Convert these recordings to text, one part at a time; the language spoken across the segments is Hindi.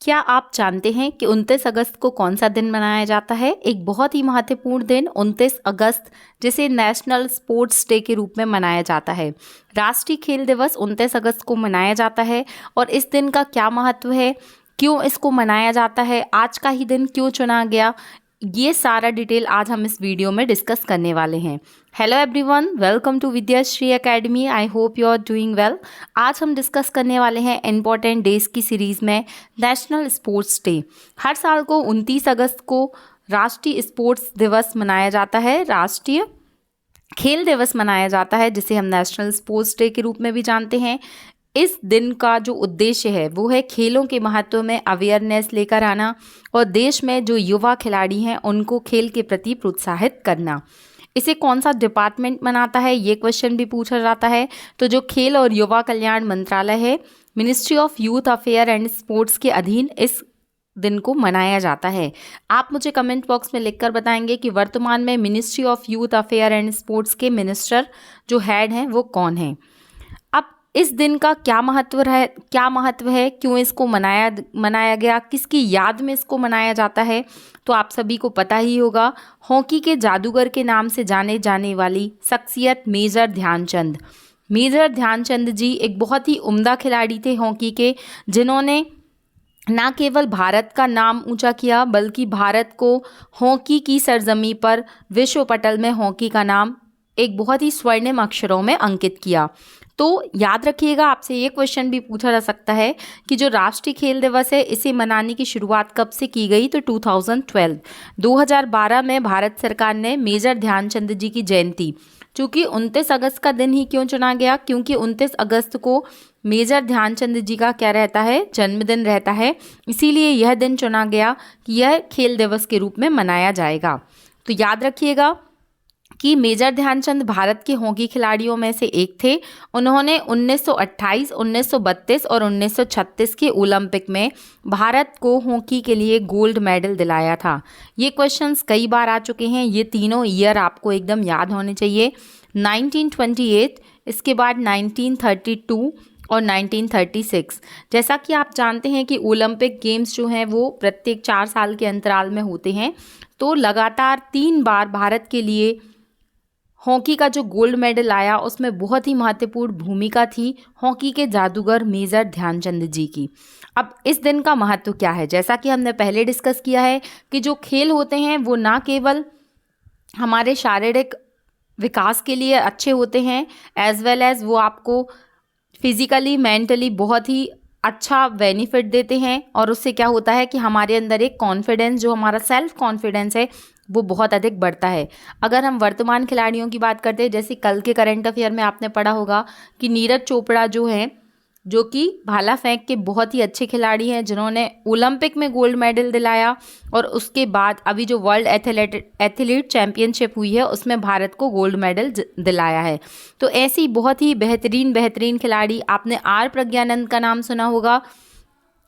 क्या आप जानते हैं कि 29 अगस्त को कौन सा दिन मनाया जाता है? एक बहुत ही महत्वपूर्ण दिन 29 अगस्त, जिसे नेशनल स्पोर्ट्स डे के रूप में मनाया जाता है। राष्ट्रीय खेल दिवस 29 अगस्त को मनाया जाता है। और इस दिन का क्या महत्व है, क्यों इसको मनाया जाता है, आज का ही दिन क्यों चुना गया, ये सारा डिटेल आज हम इस वीडियो में डिस्कस करने वाले हैं। Hello everyone, welcome to Vidyashree academy. I hope you are doing well. आज हम डिस्कस करने वाले हैं इम्पोर्टेंट डेज की सीरीज़ में नेशनल स्पोर्ट्स डे। हर साल को 29 अगस्त को राष्ट्रीय स्पोर्ट्स दिवस मनाया जाता है, राष्ट्रीय खेल दिवस मनाया जाता है, जिसे हम नेशनल स्पोर्ट्स डे के रूप में भी जानते हैं। इस दिन का जो उद्देश्य है वो है खेलों के महत्व में अवेयरनेस लेकर आना और देश में जो युवा खिलाड़ी हैं उनको खेल के प्रति प्रोत्साहित करना। इसे कौन सा डिपार्टमेंट मनाता है, ये क्वेश्चन भी पूछा जाता है। तो जो खेल और युवा कल्याण मंत्रालय है, ministry of youth affair and sports के अधीन इस दिन को मनाया जाता है। आप मुझे कमेंट बॉक्स में लिखकर बताएंगे कि वर्तमान में ministry of youth affair and sports के मिनिस्टर जो हेड हैं वो कौन हैं। अब इस दिन का क्या महत्व है, क्यों इसको मनाया गया, किसकी याद में इसको मनाया जाता है, तो आप सभी को पता ही होगा। हॉकी के जादूगर के नाम से जाने जाने वाली शख्सियत मेजर ध्यानचंद जी एक बहुत ही उम्दा खिलाड़ी थे हॉकी के, जिन्होंने न केवल भारत का नाम ऊंचा किया बल्कि भारत को हॉकी की सरजमी पर विश्व पटल में हॉकी का नाम एक बहुत ही स्वर्णिम अक्षरों में अंकित किया। तो याद रखिएगा, आपसे ये क्वेश्चन भी पूछा जा सकता है कि जो राष्ट्रीय खेल दिवस है इसे मनाने की शुरुआत कब से की गई, तो 2012 में भारत सरकार ने मेजर ध्यानचंद जी की जयंती, चूँकि 29 अगस्त का दिन ही क्यों चुना गया, क्योंकि 29 अगस्त को मेजर ध्यानचंद जी का क्या रहता है, जन्मदिन रहता है, इसीलिए यह दिन चुना गया कि यह खेल दिवस के रूप में मनाया जाएगा। तो याद रखिएगा कि मेजर ध्यानचंद भारत के हॉकी खिलाड़ियों में से एक थे। उन्होंने 1928, 1932 और 1936 के ओलंपिक में भारत को हॉकी के लिए गोल्ड मेडल दिलाया था। ये क्वेश्चंस कई बार आ चुके हैं, ये तीनों ईयर आपको एकदम याद होने चाहिए। 1928, इसके बाद 1932 और 1936। जैसा कि आप जानते हैं कि ओलंपिक गेम्स जो हैं वो प्रत्येक 4 साल के अंतराल में होते हैं, तो लगातार 3 बार भारत के लिए हॉकी का जो गोल्ड मेडल आया उसमें बहुत ही महत्वपूर्ण भूमिका थी हॉकी के जादूगर मेजर ध्यानचंद जी की। अब इस दिन का महत्व क्या है, जैसा कि हमने पहले डिस्कस किया है कि जो खेल होते हैं वो ना केवल हमारे शारीरिक विकास के लिए अच्छे होते हैं, एज वेल एज वो आपको फिजिकली मेंटली बहुत ही अच्छा बेनिफिट देते हैं। और उससे क्या होता है कि हमारे अंदर एक कॉन्फिडेंस, जो हमारा सेल्फ कॉन्फिडेंस है, वो बहुत अधिक बढ़ता है। अगर हम वर्तमान खिलाड़ियों की बात करते हैं, जैसे कल के करंट अफेयर में आपने पढ़ा होगा कि नीरज चोपड़ा जो हैं, जो कि भाला फेंक के बहुत ही अच्छे खिलाड़ी हैं, जिन्होंने ओलंपिक में गोल्ड मेडल दिलाया, और उसके बाद अभी जो वर्ल्ड एथलीट चैम्पियनशिप हुई है उसमें भारत को गोल्ड मेडल दिलाया है। तो ऐसी बहुत ही बेहतरीन खिलाड़ी, आपने आर प्रज्ञानंद का नाम सुना होगा।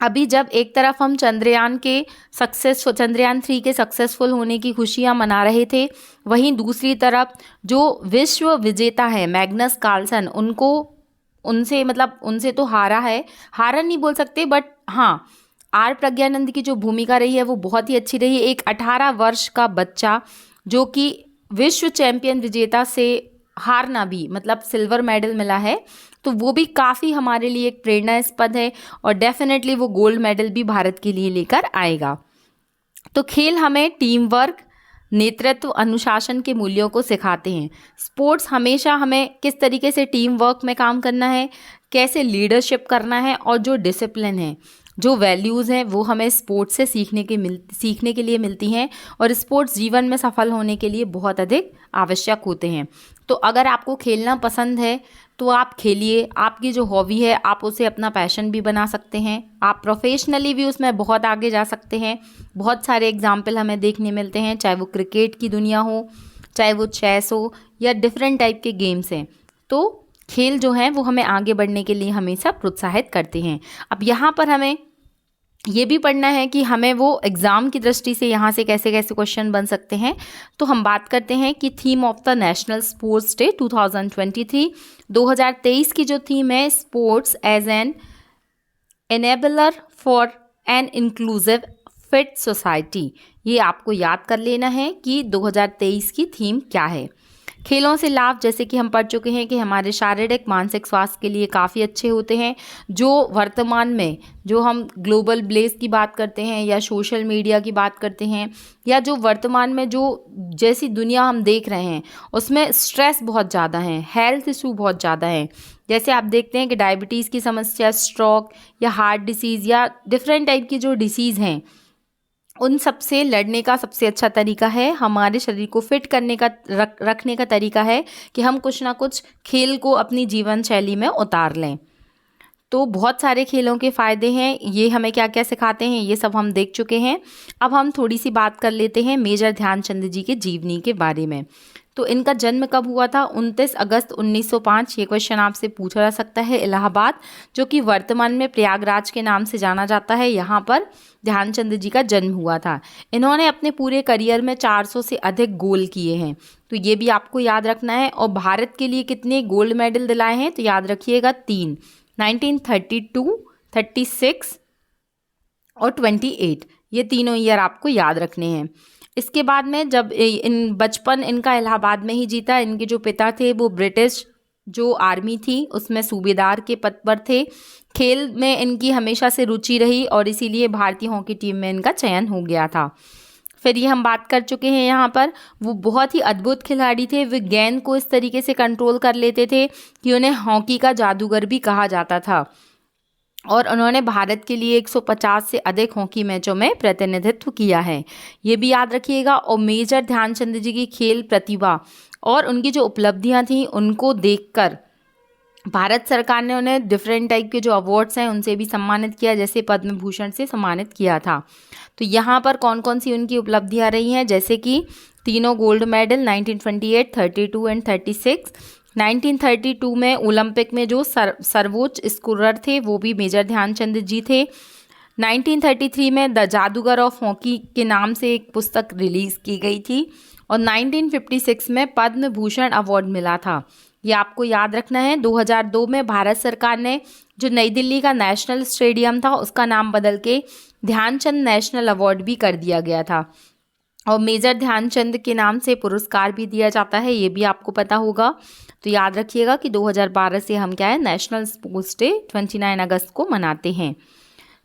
अभी जब एक तरफ हम चंद्रयान 3 के सक्सेसफुल होने की खुशियां मना रहे थे, वहीं दूसरी तरफ जो विश्व विजेता है मैग्नस कार्लसन, उनसे तो हारा नहीं बोल सकते, बट हाँ, आर प्रज्ञानंद की जो भूमिका रही है वो बहुत ही अच्छी रही है। एक 18 वर्ष का बच्चा जो कि विश्व चैंपियन विजेता से हारना भी, मतलब सिल्वर मेडल मिला है, तो वो भी काफ़ी हमारे लिए एक प्रेरणास्पद है, और डेफिनेटली वो गोल्ड मेडल भी भारत के लिए लेकर आएगा। तो खेल हमें टीम वर्क, नेतृत्व, अनुशासन के मूल्यों को सिखाते हैं। स्पोर्ट्स हमेशा हमें किस तरीके से टीम वर्क में काम करना है, कैसे लीडरशिप करना है, और जो डिसिप्लिन है, जो वैल्यूज़ हैं, वो हमें स्पोर्ट्स से सीखने के लिए मिलती हैं, और स्पोर्ट्स जीवन में सफल होने के लिए बहुत अधिक आवश्यक होते हैं। तो अगर आपको खेलना पसंद है तो आप खेलिए। आपकी जो हॉबी है आप उसे अपना पैशन भी बना सकते हैं, आप प्रोफेशनली भी उसमें बहुत आगे जा सकते हैं। बहुत सारे एग्जाम्पल हमें देखने मिलते हैं, चाहे वो क्रिकेट की दुनिया हो, चाहे वो चेस हो, या डिफरेंट टाइप के गेम्स हैं। तो खेल जो हैं वो हमें आगे बढ़ने के लिए हमेशा प्रोत्साहित करते हैं। अब यहाँ पर हमें ये भी पढ़ना है कि हमें वो एग्ज़ाम की दृष्टि से यहाँ से कैसे कैसे क्वेश्चन बन सकते हैं। तो हम बात करते हैं कि theme of the national sports day 2023 की जो थीम है, sports as an enabler for and inclusive fit society. ये आपको याद कर लेना है कि 2023 की थीम क्या है। खेलों से लाभ, जैसे कि हम पढ़ चुके हैं कि हमारे शारीरिक मानसिक स्वास्थ्य के लिए काफ़ी अच्छे होते हैं। जो वर्तमान में जो हम ग्लोबल ब्लेस की बात करते हैं या सोशल मीडिया की बात करते हैं या जो वर्तमान में जो जैसी दुनिया हम देख रहे हैं उसमें स्ट्रेस बहुत ज़्यादा है, हेल्थ इशू बहुत ज़्यादा है। जैसे आप देखते हैं कि डायबिटीज़ की समस्या, स्ट्रोक या हार्ट डिसीज़ या डिफरेंट टाइप की जो डिसीज़ हैं, उन सब से लड़ने का सबसे अच्छा तरीका है, हमारे शरीर को फिट करने का रखने का तरीका है कि हम कुछ ना कुछ खेल को अपनी जीवन शैली में उतार लें। तो बहुत सारे खेलों के फ़ायदे हैं। ये हमें क्या क्या सिखाते हैं ये सब हम देख चुके हैं। अब हम थोड़ी सी बात कर लेते हैं मेजर ध्यानचंद जी के जीवनी के बारे में। तो इनका जन्म कब हुआ था? 29 अगस्त 1905। ये क्वेश्चन आपसे पूछा जा सकता है। इलाहाबाद, जो कि वर्तमान में प्रयागराज के नाम से जाना जाता है, यहाँ पर ध्यानचंद जी का जन्म हुआ था। इन्होंने अपने पूरे करियर में 400 से अधिक गोल किए हैं, तो ये भी आपको याद रखना है। और भारत के लिए कितने गोल्ड मेडल दिलाए हैं? तो याद रखिएगा 3, 1932, 36 और 28। ये तीनों ईयर आपको याद रखने हैं। इसके बाद में जब इन बचपन इनका इलाहाबाद में ही जीता। इनके जो पिता थे वो ब्रिटिश जो आर्मी थी उसमें सूबेदार के पद पर थे। खेल में इनकी हमेशा से रुचि रही और इसीलिए भारतीय हॉकी टीम में इनका चयन हो गया था। फिर ये हम बात कर चुके हैं यहाँ पर, वो बहुत ही अद्भुत खिलाड़ी थे। वे गेंद को इस तरीके से कंट्रोल कर लेते थे कि उन्हें हॉकी का जादूगर भी कहा जाता था। और उन्होंने भारत के लिए 150 से अधिक हॉकी मैचों में प्रतिनिधित्व किया है, ये भी याद रखिएगा। और मेजर ध्यानचंद जी की खेल प्रतिभा और उनकी जो उपलब्धियां थी उनको देखकर भारत सरकार ने उन्हें डिफरेंट टाइप के जो अवार्ड्स हैं उनसे भी सम्मानित किया, जैसे पद्म भूषण से सम्मानित किया था। तो यहाँ पर कौन कौन सी उनकी उपलब्धियाँ रही हैं, जैसे कि तीनों गोल्ड मेडल 1928, 32 एंड 36। 1932 में ओलंपिक में जो सर्वोच्च स्कोरर थे वो भी मेजर ध्यानचंद जी थे। 1933 में द जादूगर ऑफ हॉकी के नाम से एक पुस्तक रिलीज़ की गई थी और 1956 में पद्म भूषण अवार्ड मिला था, ये आपको याद रखना है। 2002 में भारत सरकार ने जो नई दिल्ली का नेशनल स्टेडियम था उसका नाम बदल के ध्यानचंद नेशनल अवार्ड भी कर दिया गया था। और मेजर ध्यानचंद के नाम से पुरस्कार भी दिया जाता है, ये भी आपको पता होगा। तो याद रखिएगा कि 2012 से हम क्या है, नेशनल स्पोर्ट्स डे 29 अगस्त को मनाते हैं।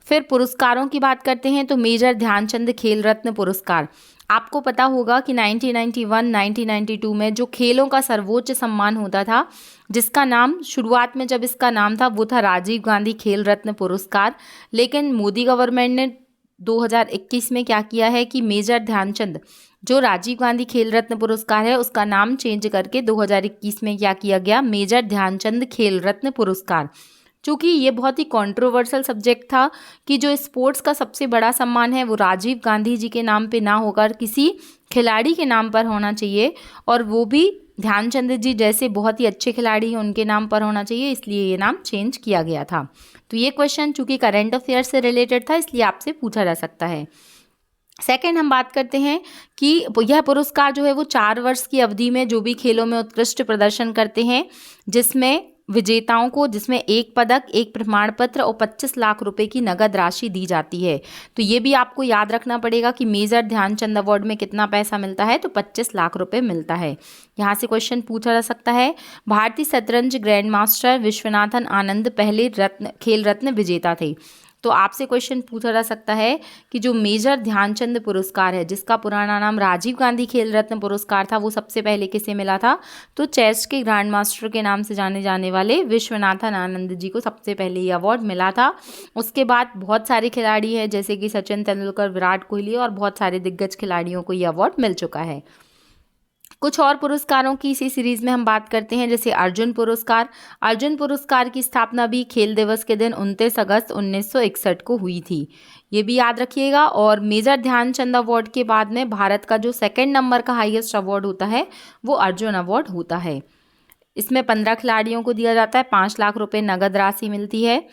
फिर पुरस्कारों की बात करते हैं तो मेजर ध्यानचंद खेल रत्न पुरस्कार, आपको पता होगा कि 1991, 1992 में जो खेलों का सर्वोच्च सम्मान होता था, जिसका नाम शुरुआत में जब इसका नाम था वो था राजीव गांधी खेल रत्न पुरस्कार, लेकिन मोदी गवर्नमेंट ने 2021 में क्या किया है कि मेजर ध्यानचंद जो राजीव गांधी खेल रत्न पुरस्कार है उसका नाम चेंज करके 2021 में क्या किया गया, मेजर ध्यानचंद खेल रत्न पुरस्कार। चूँकि ये बहुत ही कंट्रोवर्शियल सब्जेक्ट था कि जो स्पोर्ट्स का सबसे बड़ा सम्मान है वो राजीव गांधी जी के नाम पे ना होकर किसी खिलाड़ी के नाम पर होना चाहिए, और वो भी ध्यानचंद जी जैसे बहुत ही अच्छे खिलाड़ी हैं उनके नाम पर होना चाहिए, इसलिए ये नाम चेंज किया गया था। तो ये क्वेश्चन चूँकि करंट अफेयर से रिलेटेड था इसलिए आपसे पूछा जा सकता है। सेकंड हम बात करते हैं कि यह पुरस्कार जो है वो 4 वर्ष की अवधि में जो भी खेलों में उत्कृष्ट प्रदर्शन करते हैं, जिसमें विजेताओं को जिसमें 1 पदक, 1 प्रमाण पत्र और 25 लाख रुपए की नगद राशि दी जाती है। तो ये भी आपको याद रखना पड़ेगा कि मेजर ध्यानचंद अवार्ड में कितना पैसा मिलता है, तो 25 लाख रुपए मिलता है। यहाँ से क्वेश्चन पूछा जा सकता है। भारतीय शतरंज ग्रैंड मास्टर विश्वनाथन आनंद पहले खेल रत्न विजेता थे। तो आपसे क्वेश्चन पूछा जा सकता है कि जो मेजर ध्यानचंद पुरस्कार है जिसका पुराना नाम राजीव गांधी खेल रत्न पुरस्कार था, वो सबसे पहले किसे मिला था, तो चेस के ग्रैंड मास्टर के नाम से जाने जाने वाले विश्वनाथन आनंद जी को सबसे पहले ये अवार्ड मिला था। उसके बाद बहुत सारे खिलाड़ी हैं जैसे कि सचिन तेंदुलकर, विराट कोहली और बहुत सारे दिग्गज खिलाड़ियों को ये अवार्ड मिल चुका है। कुछ और पुरस्कारों की इसी सीरीज में हम बात करते हैं, जैसे अर्जुन पुरस्कार। अर्जुन पुरस्कार की स्थापना भी खेल दिवस के दिन 29 अगस्त 1961 को हुई थी, ये भी याद रखिएगा। और मेजर ध्यानचंद अवार्ड के बाद में भारत का जो 2nd नंबर का हाईएस्ट अवार्ड होता है वो अर्जुन अवार्ड होता है। इसमें 15 खिलाड़ियों को दिया जाता है, 5 लाख रुपए नगद राशि मिलती है।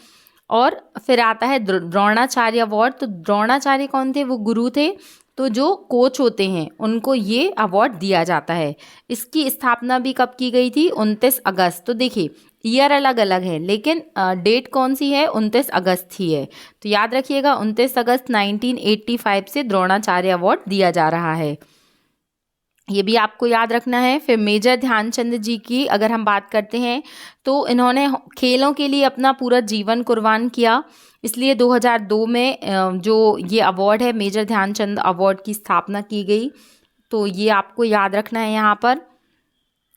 और फिर आता है द्रोणाचार्य अवार्ड। तो द्रोणाचार्य कौन थे? वो गुरु थे। तो जो कोच होते हैं उनको ये अवार्ड दिया जाता है। इसकी स्थापना भी कब की गई थी? 29 अगस्त। तो देखिए ईयर अलग अलग है लेकिन डेट कौन सी है? 29 अगस्त ही है। तो याद रखिएगा 29 अगस्त 1985 से द्रोणाचार्य अवार्ड दिया जा रहा है। ये भी आपको याद रखना है। फिर मेजर ध्यानचंद जी की अगर हम बात करते हैं तो इन्होंने खेलों के लिए अपना पूरा जीवन कुर्बान किया, इसलिए 2002 में जो ये अवार्ड है मेजर ध्यानचंद अवार्ड की स्थापना की गई। तो ये आपको याद रखना है यहाँ पर।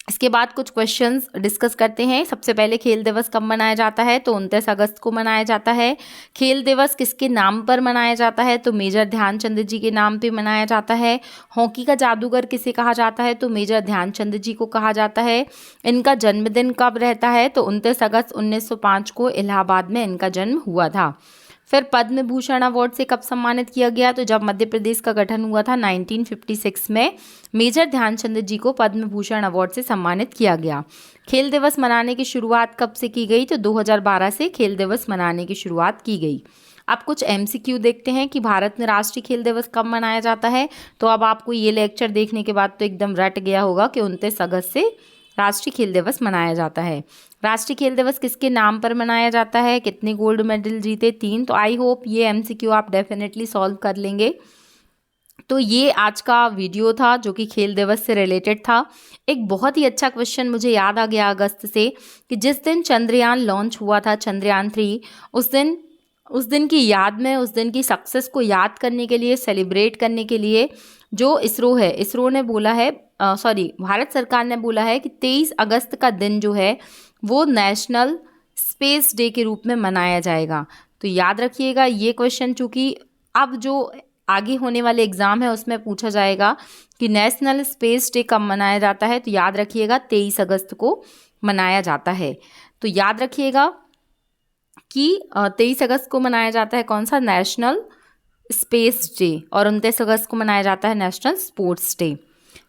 इसके बाद कुछ क्वेश्चंस डिस्कस करते हैं। सबसे पहले खेल दिवस कब मनाया जाता है? तो 29 अगस्त को मनाया जाता है। खेल दिवस किसके नाम पर मनाया जाता है? तो मेजर ध्यानचंद जी के नाम पे मनाया जाता है। हॉकी का जादूगर किसे कहा जाता है? तो मेजर ध्यानचंद जी को कहा जाता है। इनका जन्मदिन कब रहता है? तो 29 अगस्त 1905 को इलाहाबाद में इनका जन्म हुआ था। फिर पद्म भूषण अवार्ड से कब सम्मानित किया गया? तो जब मध्य प्रदेश का गठन हुआ था 1956 में मेजर ध्यानचंद जी को पद्म भूषण अवार्ड से सम्मानित किया गया। खेल दिवस मनाने की शुरुआत कब से की गई? तो 2012 से खेल दिवस मनाने की शुरुआत की गई। अब कुछ MCQ देखते हैं कि भारत में राष्ट्रीय खेल दिवस कब मनाया जाता है। तो अब आपको ये लेक्चर देखने के बाद तो एकदम रट गया होगा कि 29 अगस्त से राष्ट्रीय खेल दिवस मनाया जाता है। राष्ट्रीय खेल दिवस किसके नाम पर मनाया जाता है? कितने गोल्ड मेडल जीते? 3। तो आई होप ये MCQ आप डेफिनेटली सॉल्व कर लेंगे। तो ये आज का वीडियो था जो कि खेल दिवस से रिलेटेड था। एक बहुत ही अच्छा क्वेश्चन मुझे याद आ गया अगस्त से कि जिस दिन चंद्रयान लॉन्च हुआ था, चंद्रयान 3, उस दिन की याद में, उस दिन की सक्सेस को याद करने के लिए, सेलिब्रेट करने के लिए जो इसरो है, इसरो ने बोला है भारत सरकार ने बोला है कि 23 अगस्त का दिन जो है वो नेशनल स्पेस डे के रूप में मनाया जाएगा। तो याद रखिएगा ये क्वेश्चन, चूँकि अब जो आगे होने वाले एग्ज़ाम है उसमें पूछा जाएगा कि नेशनल स्पेस डे कब मनाया जाता है। तो याद रखिएगा 23 अगस्त को मनाया जाता है। तो याद रखिएगा कि 23 अगस्त को मनाया जाता है कौन सा? National space day. और 29 अगस्त को मनाया जाता है नेशनल स्पोर्ट्स डे।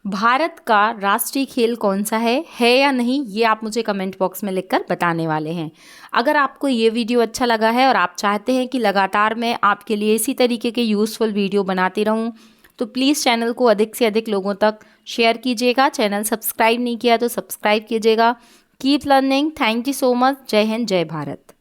भारत का राष्ट्रीय खेल कौन सा है या नहीं, ये आप मुझे कमेंट बॉक्स में लिखकर बताने वाले हैं। अगर आपको ये वीडियो अच्छा लगा है और आप चाहते हैं कि लगातार मैं आपके लिए इसी तरीके के यूज़फुल वीडियो बनाती रहूं, तो प्लीज़ चैनल को अधिक से अधिक लोगों तक शेयर कीजिएगा। चैनल सब्सक्राइब नहीं किया तो सब्सक्राइब कीजिएगा। Keep learning. Thank you so much. जय हिंद, जय भारत।